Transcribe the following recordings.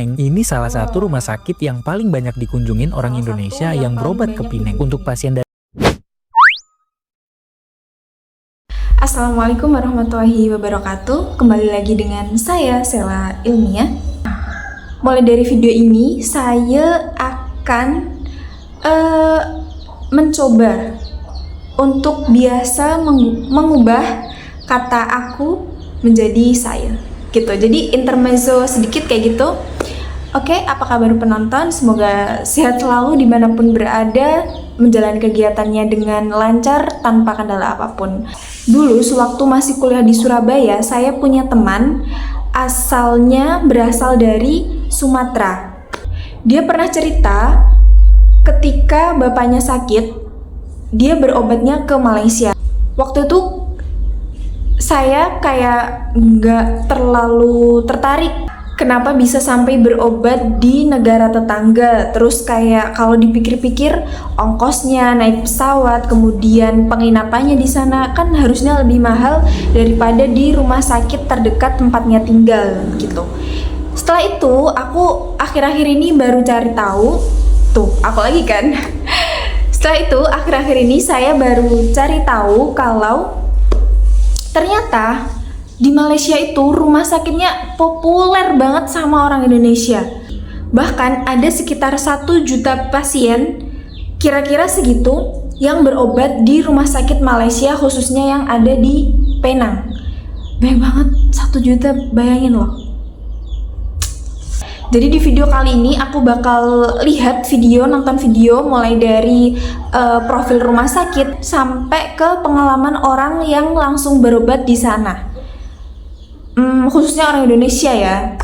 Ini salah satu rumah sakit yang paling banyak dikunjungin orang Indonesia yang berobat ke Pineng. Untuk pasien dari Assalamualaikum warahmatullahi wabarakatuh. Kembali lagi dengan saya, Sela Ilmiah. Mulai dari video ini, saya akan mencoba untuk biasa mengubah kata aku menjadi saya. Gitu. Jadi intermezzo sedikit kayak gitu. Oke, apa kabar penonton? Semoga sehat selalu dimanapun berada, menjalani kegiatannya dengan lancar tanpa kendala apapun. Dulu sewaktu masih kuliah di Surabaya, saya punya teman asalnya berasal dari Sumatera. Dia pernah cerita ketika bapaknya sakit, dia berobatnya ke Malaysia. Waktu itu saya kayak nggak terlalu tertarik kenapa bisa sampai berobat di negara tetangga. Terus kayak kalau dipikir-pikir ongkosnya naik pesawat, kemudian penginapannya di sana kan harusnya lebih mahal daripada di rumah sakit terdekat tempatnya tinggal gitu. Setelah itu aku akhir-akhir ini baru cari tahu, tuh aku lagi kan. Setelah itu akhir-akhir ini saya baru cari tahu kalau ternyata di Malaysia itu rumah sakitnya populer banget sama orang Indonesia. Bahkan ada sekitar 1 juta pasien, kira-kira segitu, yang berobat di rumah sakit Malaysia, khususnya yang ada di Penang. Banyak banget, 1 juta, bayangin loh. Jadi di video kali ini aku bakal nonton video mulai dari profil rumah sakit sampai ke pengalaman orang yang langsung berobat di sana. Khususnya orang Indonesia ya.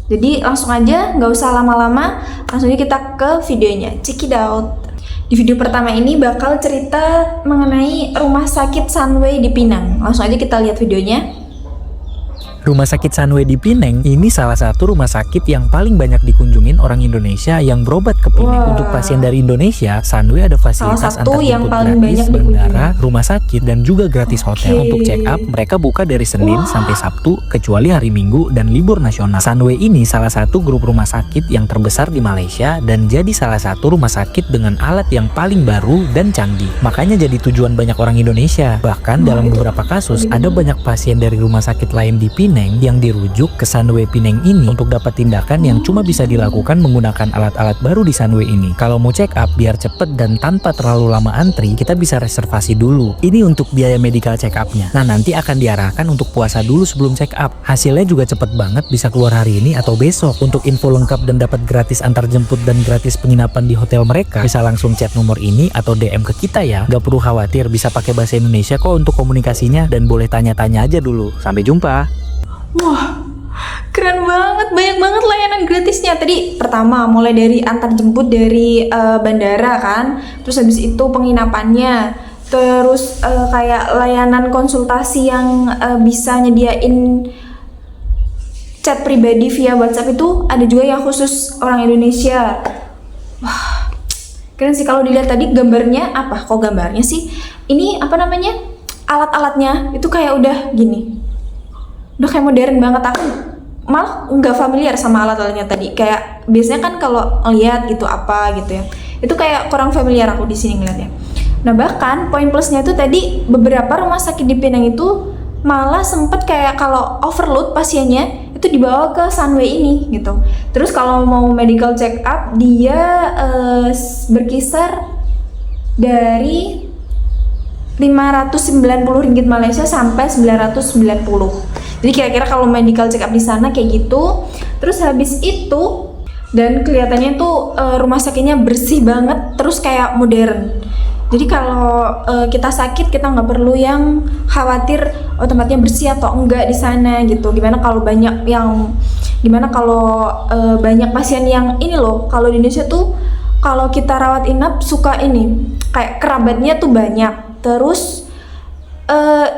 Jadi langsung aja, nggak usah lama-lama, langsung aja kita ke videonya. Check it out. Di video pertama ini bakal cerita mengenai rumah sakit Sunway di Pinang. Langsung aja kita lihat videonya. Rumah sakit Sunway di Pineng ini salah satu rumah sakit yang paling banyak dikunjungin orang Indonesia yang berobat ke Pineng. Untuk pasien dari Indonesia, Sunway ada fasilitas antar jemput gratis, bandara, rumah sakit, dan juga gratis hotel. Untuk check up, mereka buka dari Senin sampai Sabtu, kecuali hari Minggu dan libur nasional. Sunway ini salah satu grup rumah sakit yang terbesar di Malaysia dan jadi salah satu rumah sakit dengan alat yang paling baru dan canggih. Makanya jadi tujuan banyak orang Indonesia. Bahkan dalam beberapa kasus, ada banyak pasien dari rumah sakit lain di Pineng yang dirujuk ke Sunway Pineng ini untuk dapat tindakan yang cuma bisa dilakukan menggunakan alat-alat baru di Sunway ini. Kalau mau check up biar cepet dan tanpa terlalu lama antri, kita bisa reservasi dulu. Ini untuk biaya medical check upnya. Nah, nanti akan diarahkan untuk puasa dulu sebelum check up. Hasilnya juga cepet banget, bisa keluar hari ini atau besok. Untuk info lengkap dan dapat gratis antar jemput dan gratis penginapan di hotel mereka, bisa langsung chat nomor ini atau DM ke kita ya. Gak perlu khawatir, bisa pakai bahasa Indonesia kok untuk komunikasinya, dan boleh tanya-tanya aja dulu. Sampai jumpa. Wah, keren banget, banyak banget layanan gratisnya. Tadi pertama mulai dari antar jemput dari bandara kan, terus habis itu penginapannya, terus kayak layanan konsultasi yang bisa nyediain chat pribadi via WhatsApp, itu ada juga yang khusus orang Indonesia. Wah, keren sih. Kalau dilihat tadi gambarnya, gambarnya sih? Ini apa namanya? Alat-alatnya itu kayak udah gini. Udah kayak modern banget. Aku malah nggak familiar sama alat-alatnya tadi. Kayak biasanya kan kalau ngeliat gitu apa gitu ya, itu kayak kurang familiar aku di sini ngeliatnya. Nah, bahkan poin plusnya itu tadi beberapa rumah sakit di Penang itu malah sempet kayak kalau overload pasiennya itu dibawa ke Sunway ini gitu. Terus kalau mau medical check up dia berkisar dari 590 ringgit Malaysia sampai 990. Jadi kira-kira kalau medical check up di sana kayak gitu. Terus habis itu, dan kelihatannya tuh rumah sakitnya bersih banget, terus kayak modern. Jadi kalau kita sakit, kita nggak perlu yang khawatir tempatnya bersih atau enggak di sana gitu. Gimana kalau banyak pasien yang ini loh, kalau di Indonesia tuh kalau kita rawat inap suka ini kayak kerabatnya tuh banyak, terus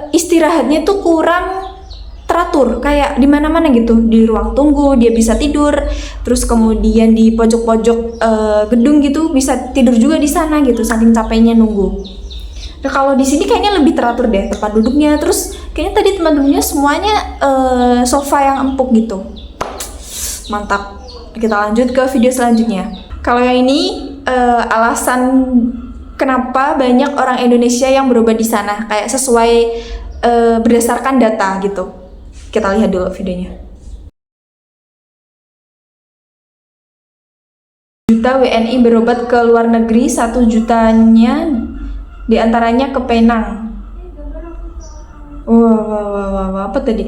istirahatnya tuh kurang teratur, kayak di mana-mana gitu. Di ruang tunggu dia bisa tidur, terus kemudian di pojok-pojok gedung gitu bisa tidur juga di sana gitu, saking capeknya nunggu. Nah, kalau di sini kayaknya lebih teratur deh tempat duduknya, terus kayaknya tadi tempat duduknya semuanya sofa yang empuk gitu. Mantap. Kita lanjut ke video selanjutnya. Kalau yang ini alasan kenapa banyak orang Indonesia yang berobat di sana, kayak sesuai berdasarkan data gitu. Kita lihat dulu videonya. Juta WNI berobat ke luar negeri, 1 jutanya diantaranya ke Penang. Wah, apa tadi?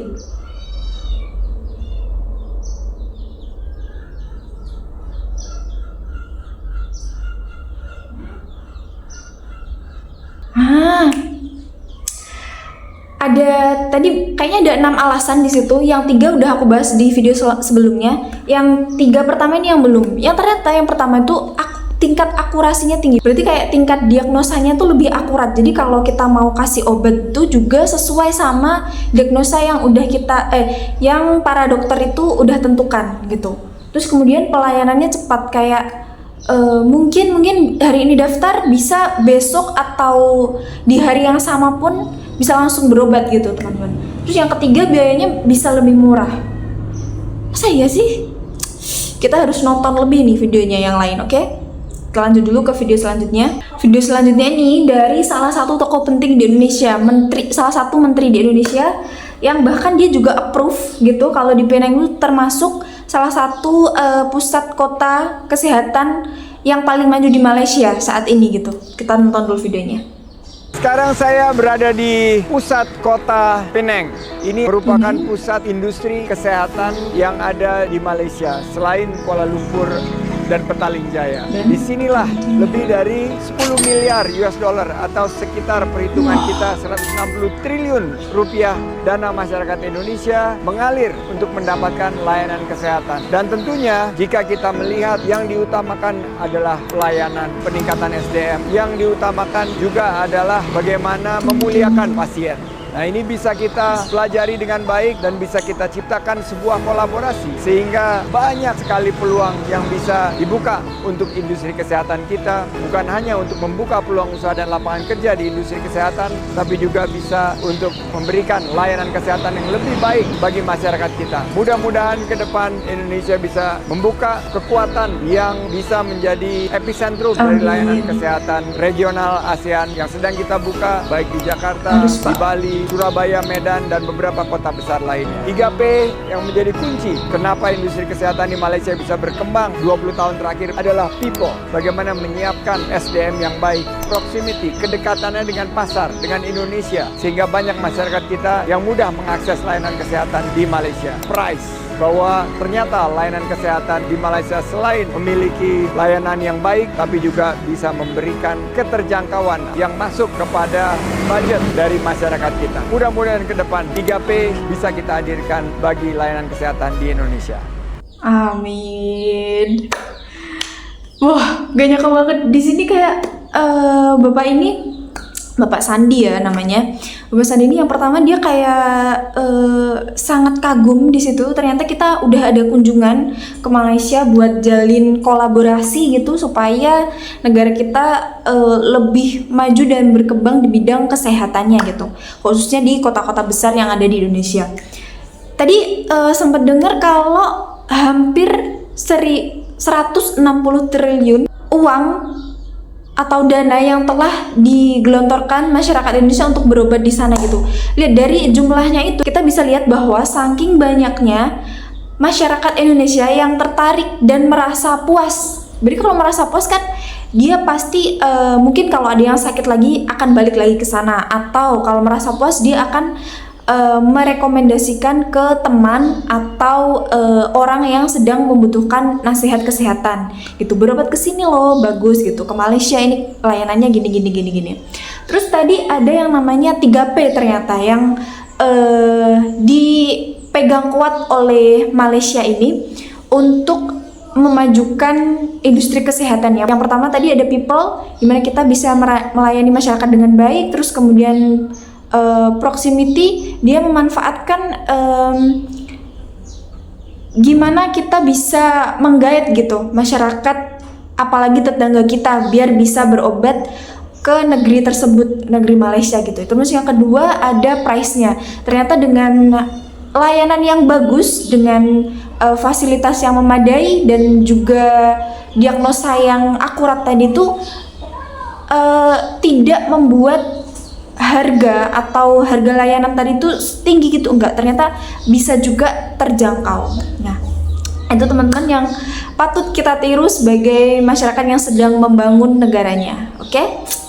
Ada tadi kayaknya ada 6 alasan di situ. Yang 3 udah aku bahas di video sebelumnya. Yang 3 pertama ini yang belum. Yang ternyata yang pertama itu tingkat akurasinya tinggi. Berarti kayak tingkat diagnosanya tuh lebih akurat. Jadi kalau kita mau kasih obat itu juga sesuai sama diagnosa yang udah kita yang para dokter itu udah tentukan gitu. Terus kemudian pelayanannya cepat, kayak mungkin hari ini daftar bisa besok atau di hari yang sama pun bisa langsung berobat gitu teman-teman. Terus yang ketiga biayanya bisa lebih murah. Masa iya sih? Kita harus nonton lebih nih videonya yang lain, oke? Kita lanjut dulu ke video selanjutnya. Video selanjutnya ini dari salah satu tokoh penting di Indonesia, salah satu menteri di Indonesia yang bahkan dia juga approve gitu kalau di Penang itu termasuk salah satu pusat kota kesehatan yang paling maju di Malaysia saat ini gitu. Kita nonton dulu videonya. Sekarang saya berada di pusat kota Penang. Ini merupakan pusat industri kesehatan yang ada di Malaysia selain Kuala Lumpur dan Petaling Jaya. Disinilah lebih dari 10 miliar US dollar atau sekitar perhitungan kita 160 triliun rupiah dana masyarakat Indonesia mengalir untuk mendapatkan layanan kesehatan. Dan tentunya jika kita melihat yang diutamakan adalah pelayanan, peningkatan SDM, yang diutamakan juga adalah bagaimana memuliakan pasien. Nah, ini bisa kita pelajari dengan baik dan bisa kita ciptakan sebuah kolaborasi sehingga banyak sekali peluang yang bisa dibuka untuk industri kesehatan kita, bukan hanya untuk membuka peluang usaha dan lapangan kerja di industri kesehatan, tapi juga bisa untuk memberikan layanan kesehatan yang lebih baik bagi masyarakat kita. Mudah-mudahan ke depan Indonesia bisa membuka kekuatan yang bisa menjadi epicentrum dari layanan kesehatan regional ASEAN yang sedang kita buka baik di Jakarta, di Bali, Surabaya, Medan, dan beberapa kota besar lainnya. 3P yang menjadi kunci kenapa industri kesehatan di Malaysia bisa berkembang 20 tahun terakhir adalah people. Bagaimana menyiapkan SDM yang baik, proximity, kedekatannya dengan pasar, dengan Indonesia, sehingga banyak masyarakat kita yang mudah mengakses layanan kesehatan di Malaysia. Price, bahwa ternyata layanan kesehatan di Malaysia selain memiliki layanan yang baik, tapi juga bisa memberikan keterjangkauan yang masuk kepada budget dari masyarakat kita. Mudah-mudahan ke depan 3P bisa kita hadirkan bagi layanan kesehatan di Indonesia. Amin. Wah, gak nyangka banget di sini kayak Bapak ini, Bapak Sandi ya namanya. Bapak Sandi ini yang pertama dia kayak sangat kagum di situ. Ternyata kita udah ada kunjungan ke Malaysia buat jalin kolaborasi gitu supaya negara kita lebih maju dan berkembang di bidang kesehatannya gitu. Khususnya di kota-kota besar yang ada di Indonesia. Tadi sempat dengar kalau hampir 160 triliun uang atau dana yang telah digelontorkan masyarakat Indonesia untuk berobat di sana gitu. Lihat dari jumlahnya itu kita bisa lihat bahwa saking banyaknya masyarakat Indonesia yang tertarik dan merasa puas. Jadi kalau merasa puas kan dia pasti mungkin kalau ada yang sakit lagi akan balik lagi ke sana, atau kalau merasa puas dia akan merekomendasikan ke teman atau orang yang sedang membutuhkan nasihat kesehatan gitu, berobat ke sini loh, bagus gitu, ke Malaysia ini layanannya gini. Terus tadi ada yang namanya 3P ternyata yang dipegang kuat oleh Malaysia ini untuk memajukan industri kesehatan ya. Yang pertama tadi ada people, gimana kita bisa melayani masyarakat dengan baik. Terus kemudian proximity, dia memanfaatkan gimana kita bisa menggait gitu masyarakat, apalagi tetangga kita, biar bisa berobat ke negeri tersebut, negeri Malaysia gitu. Terus yang kedua ada price-nya. Ternyata dengan layanan yang bagus, dengan fasilitas yang memadai dan juga diagnosa yang akurat tadi tuh tidak membuat harga atau harga layanan tadi tuh tinggi gitu, enggak, ternyata bisa juga terjangkau. Nah, itu teman-teman yang patut kita tiru sebagai masyarakat yang sedang membangun negaranya. Oke?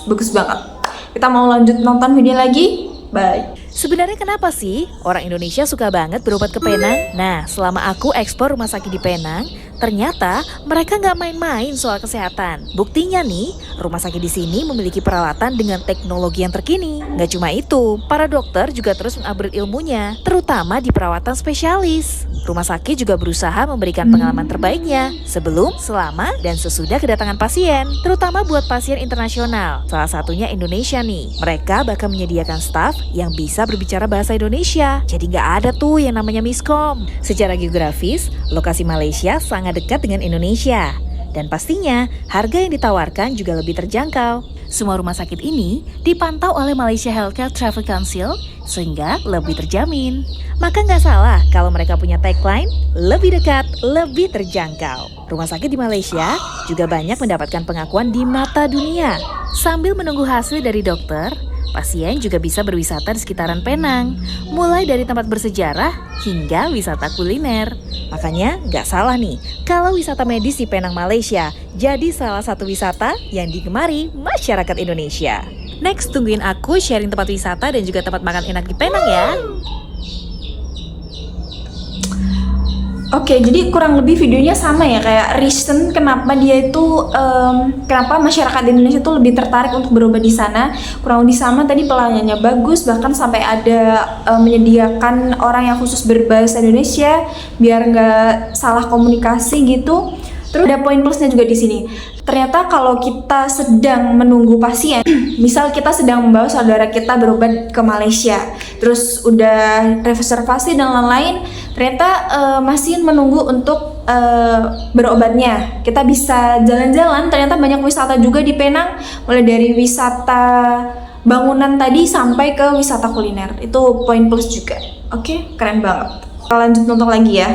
Bagus banget. Kita mau lanjut nonton video lagi. Bye. Sebenarnya kenapa sih orang Indonesia suka banget berobat ke Penang? Nah, selama aku ekspor rumah sakit di Penang, ternyata mereka nggak main-main soal kesehatan. Buktinya nih, rumah sakit di sini memiliki peralatan dengan teknologi yang terkini. Nggak cuma itu, para dokter juga terus mengupgrade ilmunya, terutama di perawatan spesialis. Rumah sakit juga berusaha memberikan pengalaman terbaiknya sebelum, selama, dan sesudah kedatangan pasien, terutama buat pasien internasional. Salah satunya Indonesia nih. Mereka bahkan menyediakan staf yang bisa berbicara bahasa Indonesia. Jadi nggak ada tuh yang namanya miskom. Secara geografis, lokasi Malaysia sangat dekat dengan Indonesia. Dan pastinya, harga yang ditawarkan juga lebih terjangkau. Semua rumah sakit ini dipantau oleh Malaysia Healthcare Travel Council, sehingga lebih terjamin. Maka nggak salah kalau mereka punya tagline, lebih dekat, lebih terjangkau. Rumah sakit di Malaysia juga banyak mendapatkan pengakuan di mata dunia. Sambil menunggu hasil dari dokter, pasien juga bisa berwisata di sekitaran Penang, mulai dari tempat bersejarah hingga wisata kuliner. Makanya nggak salah nih kalau wisata medis di Penang, Malaysia jadi salah satu wisata yang digemari masyarakat Indonesia. Next, tungguin aku sharing tempat wisata dan juga tempat makan enak di Penang ya. Oke, jadi kurang lebih videonya sama ya, kayak reason kenapa dia itu kenapa masyarakat di Indonesia itu lebih tertarik untuk berobat di sana. Kurang lebih sama, tadi pelayanannya bagus, bahkan sampai ada menyediakan orang yang khusus berbahasa Indonesia biar nggak salah komunikasi gitu. Terus ada poin plusnya juga di sini. Ternyata kalau kita sedang menunggu pasien, misal kita sedang membawa saudara kita berobat ke Malaysia, terus udah reservasi dan lain-lain, ternyata masih menunggu untuk berobatnya. Kita bisa jalan-jalan, ternyata banyak wisata juga di Penang, mulai dari wisata bangunan tadi sampai ke wisata kuliner. Itu poin plus juga. Oke, keren banget. Kita lanjut nonton lagi ya.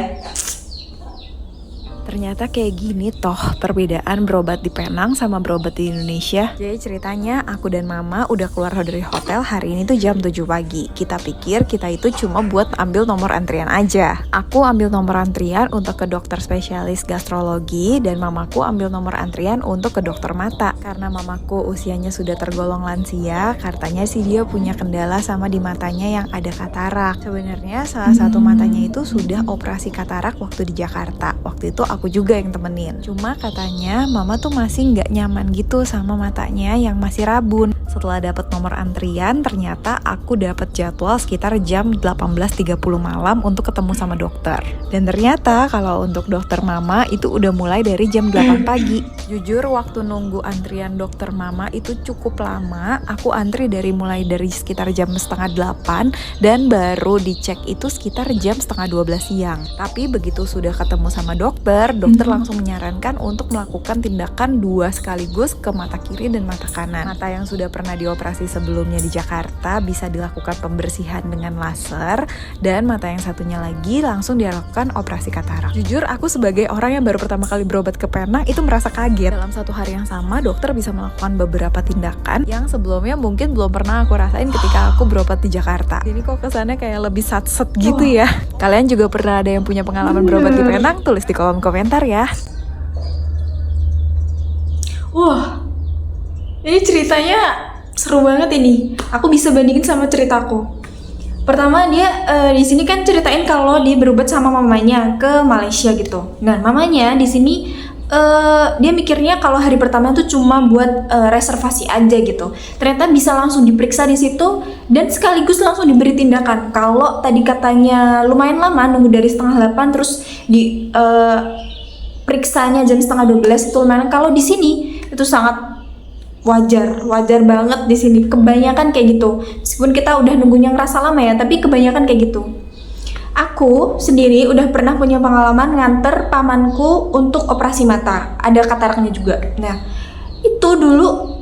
Ternyata kayak gini toh perbedaan berobat di Penang sama berobat di Indonesia. Jadi ceritanya aku dan mama udah keluar dari hotel hari ini tuh jam 7 pagi. Kita pikir kita itu cuma buat ambil nomor antrian aja. Aku ambil nomor antrian untuk ke dokter spesialis gastrologi dan mamaku ambil nomor antrian untuk ke dokter mata. Karena mamaku usianya sudah tergolong lansia, katanya sih dia punya kendala sama di matanya yang ada katarak. Sebenarnya salah satu matanya itu sudah operasi katarak waktu di Jakarta. Waktu itu aku juga yang temenin. Cuma katanya mama tuh masih nggak nyaman gitu sama matanya yang masih rabun. Setelah dapat nomor antrian, ternyata aku dapat jadwal sekitar jam 18.30 malam untuk ketemu sama dokter. Dan ternyata kalau untuk dokter mama itu udah mulai dari jam 8 pagi. Jujur waktu nunggu antrian dokter mama itu cukup lama. Aku antri mulai dari sekitar jam setengah 8 dan baru dicek itu sekitar jam setengah 12 siang. Tapi begitu sudah ketemu sama dokter langsung menyarankan untuk melakukan tindakan 2 sekaligus ke mata kiri dan mata kanan. Mata yang sudah pernah dioperasi sebelumnya di Jakarta bisa dilakukan pembersihan dengan laser, dan mata yang satunya lagi langsung dilakukan operasi katarak. Jujur aku sebagai orang yang baru pertama kali berobat ke Penang itu merasa kaget. Dalam satu hari yang sama dokter bisa melakukan beberapa tindakan yang sebelumnya mungkin belum pernah aku rasain ketika aku berobat di Jakarta. Ini kok kesannya kayak lebih satset gitu ya. Kalian juga pernah ada yang punya pengalaman berobat di Penang? Tulis di kolom komentar ya. Wah, ini ceritanya seru banget ini. Aku bisa bandingin sama ceritaku. Pertama dia di sini kan ceritain kalau dia berobat sama mamanya ke Malaysia gitu. Nah mamanya di sini dia mikirnya kalau hari pertama itu cuma buat reservasi aja gitu. Ternyata bisa langsung diperiksa di situ dan sekaligus langsung diberi tindakan. Kalau tadi katanya lumayan lama nunggu dari setengah 8 terus di periksanya jam setengah 12 itu lumayan. Kalau di sini itu sangat wajar banget di sini. Kebanyakan kayak gitu. Meskipun kita udah nunggunya ngerasa lama ya, tapi kebanyakan kayak gitu. Aku sendiri udah pernah punya pengalaman nganter pamanku untuk operasi mata. Ada kataraknya juga. Nah, itu dulu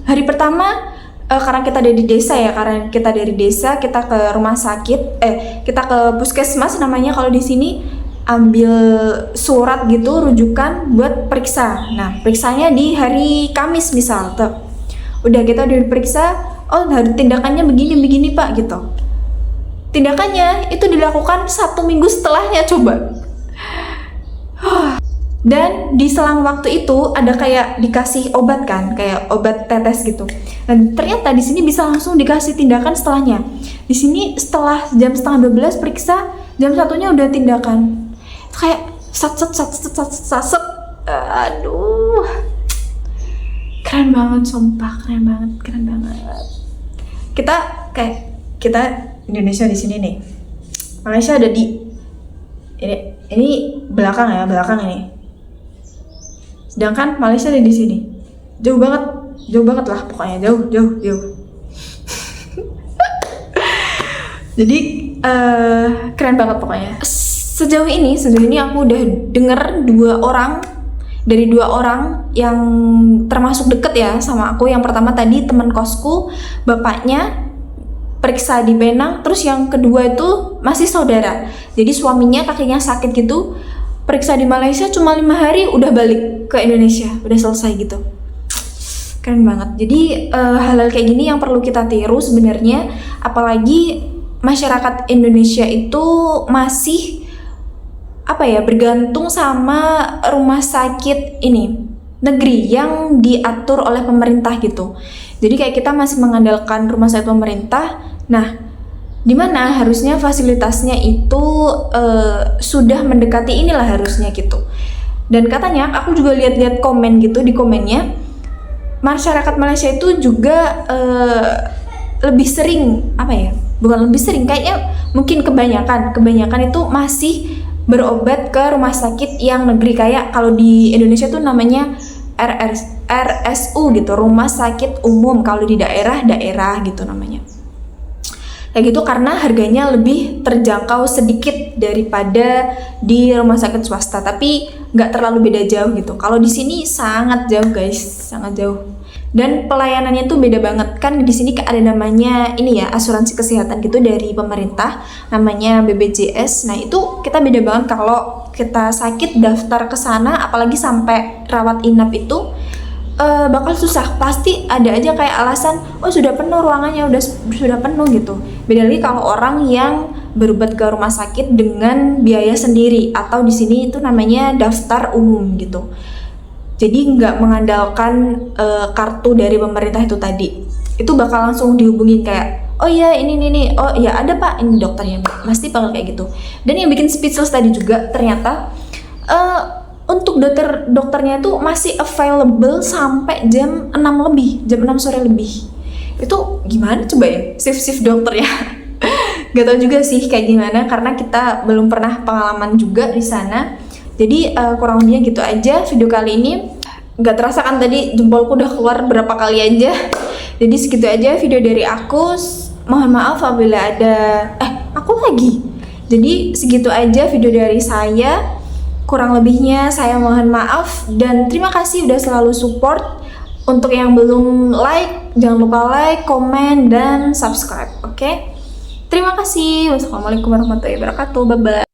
hari pertama karena kita dari desa ya, kita ke rumah sakit, kita ke puskesmas namanya kalau di sini. ambil surat gitu rujukan buat periksa. Nah, periksanya di hari Kamis misal tuh. Udah kita diperiksa, oh tindakannya begini Pak gitu. Tindakannya itu dilakukan 1 minggu setelahnya coba. Dan di selang waktu itu ada kayak dikasih obat kan, kayak obat tetes gitu. Dan ternyata di sini bisa langsung dikasih tindakan setelahnya. Di sini setelah jam setengah 12 periksa, jam 1-nya udah tindakan. Kayak sat. Aduh. Keren banget sumpah, keren banget. Kita Indonesia di sini nih. Malaysia ada di ini belakang ini. Sedangkan Malaysia ada di sini. Jauh banget lah pokoknya, jauh. Jadi keren banget pokoknya. Sejauh ini aku udah denger dari dua orang yang termasuk deket ya sama aku. Yang pertama tadi teman kosku, bapaknya periksa di Penang, terus yang kedua itu masih saudara. Jadi suaminya kakinya sakit gitu, periksa di Malaysia cuma 5 hari udah balik ke Indonesia, udah selesai gitu. Keren banget. Jadi hal-hal kayak gini yang perlu kita tiru sebenarnya, apalagi masyarakat Indonesia itu masih bergantung sama rumah sakit negeri yang diatur oleh pemerintah gitu. Jadi kayak kita masih mengandalkan rumah sakit pemerintah. Nah, dimana harusnya fasilitasnya itu sudah mendekati inilah harusnya gitu. Dan katanya aku juga lihat-lihat komen gitu, di komennya masyarakat Malaysia itu juga lebih sering bukan lebih sering, kayaknya mungkin kebanyakan itu masih berobat ke rumah sakit yang negeri. Kayak kalau di Indonesia tuh namanya RSU gitu, rumah sakit umum, kalau di daerah gitu namanya. Kayak gitu karena harganya lebih terjangkau sedikit daripada di rumah sakit swasta, tapi nggak terlalu beda jauh gitu. Kalau di sini sangat jauh guys, sangat jauh. Dan pelayanannya tuh beda banget. Kan di sini ada namanya asuransi kesehatan gitu dari pemerintah, namanya BPJS. Nah, itu kita beda banget kalau kita sakit daftar ke sana, apalagi sampai rawat inap itu bakal susah. Pasti ada aja kayak alasan, oh sudah penuh ruangannya, sudah penuh gitu. Beda lagi kalau orang yang berobat ke rumah sakit dengan biaya sendiri, atau di sini itu namanya daftar umum gitu. Jadi nggak mengandalkan kartu dari pemerintah itu tadi. Itu bakal langsung dihubungin kayak, oh iya ini, oh iya ada Pak, ini dokternya, pasti bakal kayak gitu. Dan yang bikin speechless tadi juga ternyata untuk dokternya itu masih available sampai jam 6 lebih, jam 6 sore lebih. Itu gimana coba ya, shift dokter ya. Gak tau juga sih kayak gimana, karena kita belum pernah pengalaman juga di sana. Jadi kurang lebihnya gitu aja video kali ini. Gak terasa kan tadi jempolku udah keluar berapa kali aja. Jadi segitu aja video dari aku. Mohon maaf apabila ada aku lagi. Jadi segitu aja video dari saya. Kurang lebihnya saya mohon maaf, dan terima kasih udah selalu support. Untuk yang belum like, jangan lupa like, komen, dan subscribe. Oke? Terima kasih. Wassalamualaikum warahmatullahi wabarakatuh. Bye bye.